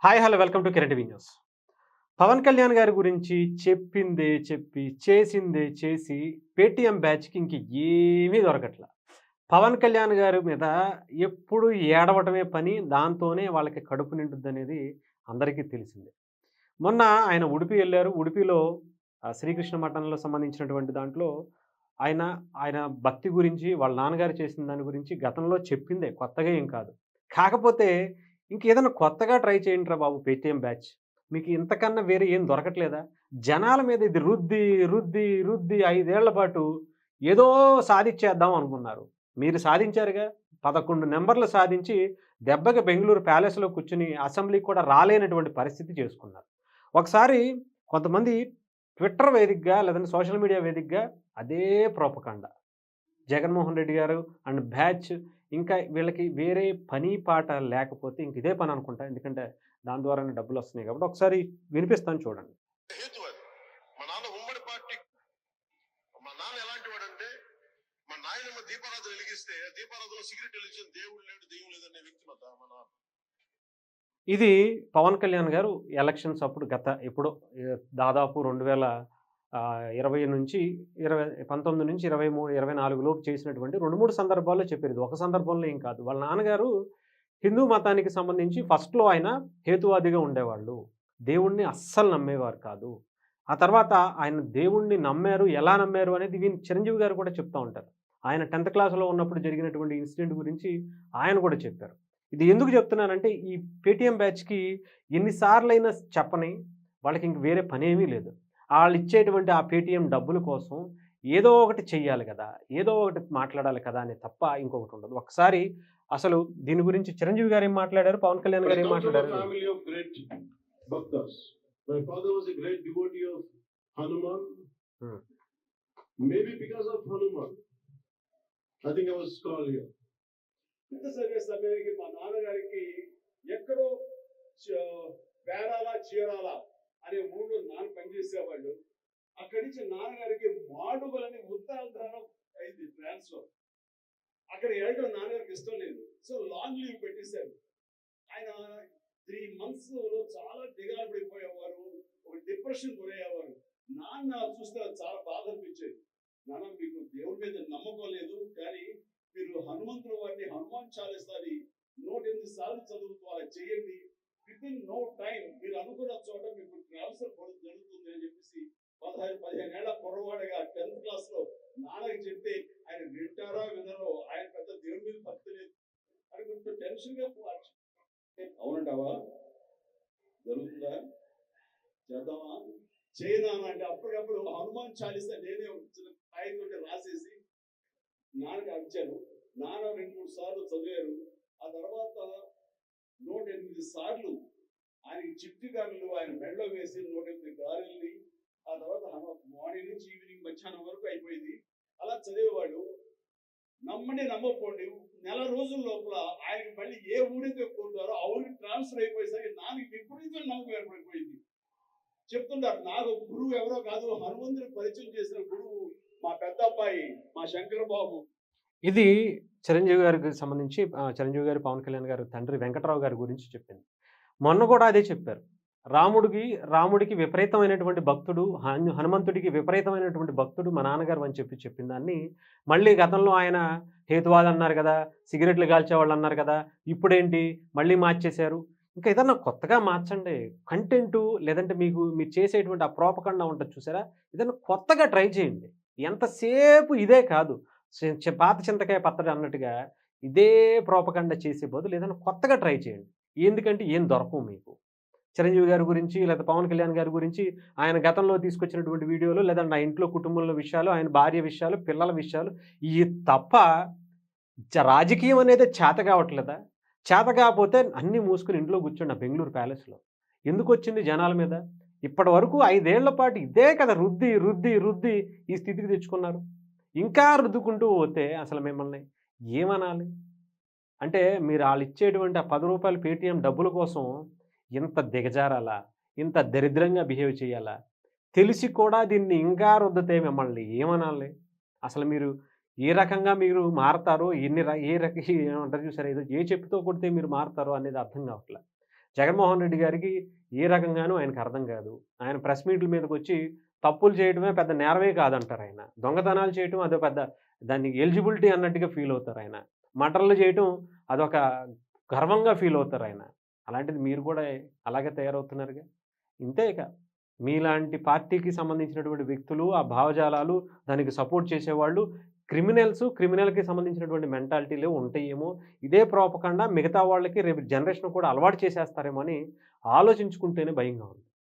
Hi hello welcome to Kiran TV news. Pavan Kalyan గారి గురించి చెప్పిందే చెప్పి, చేసిందే చేసి పేటీఎం బ్యాచ్‌కి ఇంక ఏమీ దొరకట్ల. పవన్ కళ్యాణ్ గారి మీద ఎప్పుడు ఏడవటమే పని. దాంతోనే వాళ్ళకి కడుపు నిండుద్దనేది అందరికీ తెలిసిందే. మొన్న ఆయన ఉడిపి ఎళ్లారు. ఉడిపిలో శ్రీకృష్ణ మఠంలో సంబంధించినటువంటి దాంట్లో ఆయన, ఆయన భక్తి గురించి, వాళ్ళ నాన్నగారు చేసిన దాని గురించి గతంలో చెప్పిందే. కొత్తగా ఏం కాదు. కాకపోతే ఇంకేదైనా కొత్తగా ట్రై చేయండిరా బాబు పేటీఎం బ్యాచ్. మీకు ఇంతకన్నా వేరే ఏం దొరకట్లేదా? జనాల మీద ఇది రుద్ది, రుద్ది, రుద్ది 5 ఏళ్ల పాటు ఏదో సాధిచ్చేద్దాం అనుకున్నారు. మీరు సాధించారుగా. 11 నంబర్లు సాధించి దెబ్బకి బెంగుళూరు ప్యాలెస్‌లో కూర్చొని అసెంబ్లీకి కూడా రాలేనటువంటి పరిస్థితి చేసుకున్నారు. ఒకసారి కొంతమంది ట్విట్టర్ వేదికగా లేదంటే సోషల్ మీడియా వేదికగా అదే ప్రొపగండా. జగన్మోహన్ రెడ్డి గారు అండ్ బ్యాచ్ ఇంకా వీళ్ళకి వేరే పని పాట లేకపోతే ఇంక ఇదే పని అనుకుంటా. ఎందుకంటే దాని ద్వారానే డబ్బులొస్తున్నాయి కాబట్టి ఒకసారి వినిపిస్తాను చూడండి. హేతు అది. మా నాన్న ఉమ్మడి పార్టీ. మా నాన్న ఎలాంటి వాడంటే మా నాయనమ్మ దీపారాధన వెలిగిస్తే దీపారాధనలో సిగరెట్ వెలిగించిన దేవుడు లేడు దెయ్యం లేదనే వ్యక్తిమత మా నాన్న. ఇది పవన్ కళ్యాణ్ గారు ఎలక్షన్స్ అప్పుడు గత ఎప్పుడో దాదాపు 2020 నుంచి 19 నుంచి 23, 24 లోపు చేసినటువంటి 2, 3 సందర్భాల్లో చెప్పారు. ఇది ఒక సందర్భంలో ఏం కాదు. వాళ్ళ నాన్నగారు హిందూ మతానికి సంబంధించి ఫస్ట్‌లో ఆయన హేతువాదిగా ఉండేవాళ్ళు. దేవుడిని అస్సలు నమ్మేవారు కాదు. ఆ తర్వాత ఆయన దేవుడిని నమ్మారు, ఎలా నమ్మారు అనేది చిరంజీవి గారు కూడా చెప్తా ఉంటారు. ఆయన 10థ్ క్లాస్‌లో ఉన్నప్పుడు జరిగినటువంటి ఇన్సిడెంట్ గురించి ఆయన కూడా చెప్పారు. ఇది ఎందుకు చెప్తున్నానంటే ఈ పేటీఎం బ్యాచ్‌కి ఎన్ని సార్లైనా చెప్పని వాళ్ళకి ఇంక వేరే పనేమీ లేదు. ఆళ్ళిచ్చేటువంటి ఆ పేటీఎం డబ్బుల కోసం ఏదో ఒకటి చెయ్యాలి గదా! ఏదో ఒకటి మాట్లాడాలి కదా! అని తప్ప ఇంకొకటుండదు. ఒకసారి అసలు దీని గురించి చిరంజీవి గారేం మాట్లాడారు, Pawan Kalyan I గారేం come from a మాట్లాడారు? family of great bhaktas. My father was a great devotee of Hanuman. హ్మ్. Maybe because of Hanuman, I think I was called here. యుద్ధ సమయానికి మా నాన్నగారికి ఎక్కడో పేరాల చీరాల అనే ఊళ్ళో నాన్న పనిచేసేవాళ్ళు. అక్కడి నుంచి నాన్నగారికి మాడుగులని ఉత్తరాంధ్రలో అయింది ట్రాన్స్ఫర్. అక్కడ వెళ్ళడం నాన్నగారికి ఇష్టం లేదు. సో లాంగ్ లీవ్ పెట్టేశారు. ఆయన 3 months లో చాలా దిగాలు పడిపోయేవారు, ఒక డిప్రెషన్ గురయ్యేవారు. నాన్న చూస్తే చాలా బాధ అనిపించేది. నాన్న మీకు దేవుడి మీద నమ్మకం లేదు, కానీ మీరు హనుమంతుల వారిని హనుమాన్ చాలీసాని 108 సార్లు చదువుకోవాలి చేయండి. విత్ ఇన్ నో టైం మీరు అనుకున్న చోట మీకు ట్రాన్స్ఫర్ జరుగుతుంది అని చెప్పేసి 15 ఏళ్ల కుర్రవాడిగా 10th క్లాస్ లో నాన్నకి చెప్తే ఆయన వింటారా వినరో, ఆయన పెద్ద దేవుడి మీద భక్తి లేదు అని కొంచెం టెన్షన్ గా అవునంటావా, జరుగుతుందా, చేద్దామా, చేయనా అంటే అప్పటికప్పుడు హనుమాన్ చాలీసా నేనే కాగితం రాసేసి నాన్నకి అంచాను. నాన్న 2, 3 సార్లు చదివారు. ఆ తర్వాత 108 సార్లు ఆయనకి చిట్టి గారెలు ఆయన మెడలో వేసి 108 గారెల్ని ఆ తర్వాత మార్నింగ్ నుంచి ఈవినింగ్ మధ్యాహ్నం వరకు అయిపోయింది. అలా చదివేవాడు. నమ్మండి నమ్మకపోండి, నెల రోజుల లోపల ఆయనకి మళ్ళీ ఏ ఊరైతే కోరుతారో ఆ ఊరికి ట్రాన్స్ఫర్ అయిపోయేసరికి నాన్నకి విపరీతం నమ్మకం ఏర్పడిపోయింది. చెప్తుంటారు, నాకు గురువు ఎవరో కాదు, హనుమంతుని పరిచయం చేసిన గురువు మా పెద్ద అబ్బాయి మా శంకర్ బాబు. ఇది చిరంజీవి గారికి సంబంధించి చిరంజీవి గారు, పవన్ కళ్యాణ్ గారు తండ్రి వెంకట్రావు గారి గురించి చెప్పింది. మొన్న కూడా అదే చెప్పారు. రాముడికి విపరీతమైనటువంటి భక్తుడు, హనుమంతుడికి విపరీతమైనటువంటి భక్తుడు మా నాన్నగారు అని చెప్పిన దాన్ని మళ్ళీ గతంలో ఆయన హేతువాది అన్నారు గదా! సిగరెట్లు కాల్చేవాళ్ళు అన్నారు గదా! ఇప్పుడేంటి మళ్ళీ మార్చేశారు. ఇంకా ఏదన్నా కొత్తగా మార్చండి. కంటెంటు లేదంటే మీరు చేసేటువంటి ఆ ప్రోపకండా ఉంటది చూసారా? ఏదన్నా కొత్తగా ట్రై చేయండి. ఎంతసేపు ఇదే కాదు. పాత చింతకాయ పచ్చడి అన్నట్టుగా ఇదే ప్రోపగండా చేసే బదులు ఏదైనా కొత్తగా ట్రై చేయండి. ఎందుకంటే ఏం దొరకవు మీకు. చిరంజీవి గారి గురించి లేదా పవన్ కళ్యాణ్ గారి గురించి ఆయన గతంలో తీసుకొచ్చినటువంటి వీడియోలు లేదంటే ఆ ఇంట్లో కుటుంబంలో విషయాలు, ఆయన భార్య విషయాలు, పిల్లల విషయాలు ఇయి తప్ప రాజకీయం అనేది చేత కావట్లేదా? చేత కాకపోతే అన్నీ మూసుకొని ఇంట్లో కూర్చోండి ఆ బెంగుళూరు ప్యాలెస్‌లో. ఎందుకొచ్చింది జనాల మీద? ఇప్పటి వరకు 5 ఏళ్ల పాటు ఇదే కదా రుద్ది, రుద్ది, రుద్ది ఈ స్థితికి తెచ్చుకున్నారు. ఇంకా రుద్దుకుంటూ పోతే అసలు మిమ్మల్ని ఏమనాలి? అంటే మీరు ఆళ్ళిచ్చేటువంటి ఆ రూ. 10 పేటీఎం డబ్బుల కోసం ఇంత దిగజారాలా? ఇంత దరిద్రంగా బిహేవ్ చేయాలా? తెలిసి కూడా దీన్ని ఇంకా రుద్దితే మిమ్మల్ని ఏమనాలి? అసలు మీరు ఏ రకంగా మీరు మారతారో, ఎన్ని ర ఏ రక ఏమంటారు చూసారా? ఏదో ఏ చెప్పుతో కొడితే మీరు మారతారో అనేది అర్థం కావట్ల. జగన్మోహన్ రెడ్డి గారికి ఏ రకంగానూ ఆయనకు అర్థం కాదు. ఆయన ప్రెస్ మీట్ల మీదకొచ్చి తప్పులు చేయడమే పెద్ద నేరమే కాదంటారు ఆయన. దొంగతనాలు చేయటం అదో పెద్ద దాన్ని ఎలిజిబిలిటీ అన్నట్టుగా ఫీల్ అవుతారు ఆయన. మర్డర్‌లు చేయటం అదొక గర్వంగా ఫీల్ అవుతారు ఆయన. అలాంటిది మీరు కూడా అలాగే తయారవుతున్నారుగా. ఇంతే ఇక. మీలాంటి పార్టీకి సంబంధించినటువంటి వ్యక్తులు, ఆ భావజాలాలు, దానికి సపోర్ట్ చేసేవాళ్ళు క్రిమినల్‌కి సంబంధించినటువంటి మెంటాలిటీలే ఉంటాయేమో. ఇదే ప్రోపకండా మిగతా వాళ్ళకి రేపు జనరేషన్ కూడా అలవాటు చేసేస్తారేమో అని ఆలోచించుకుంటేనే భయంగా ఉంది.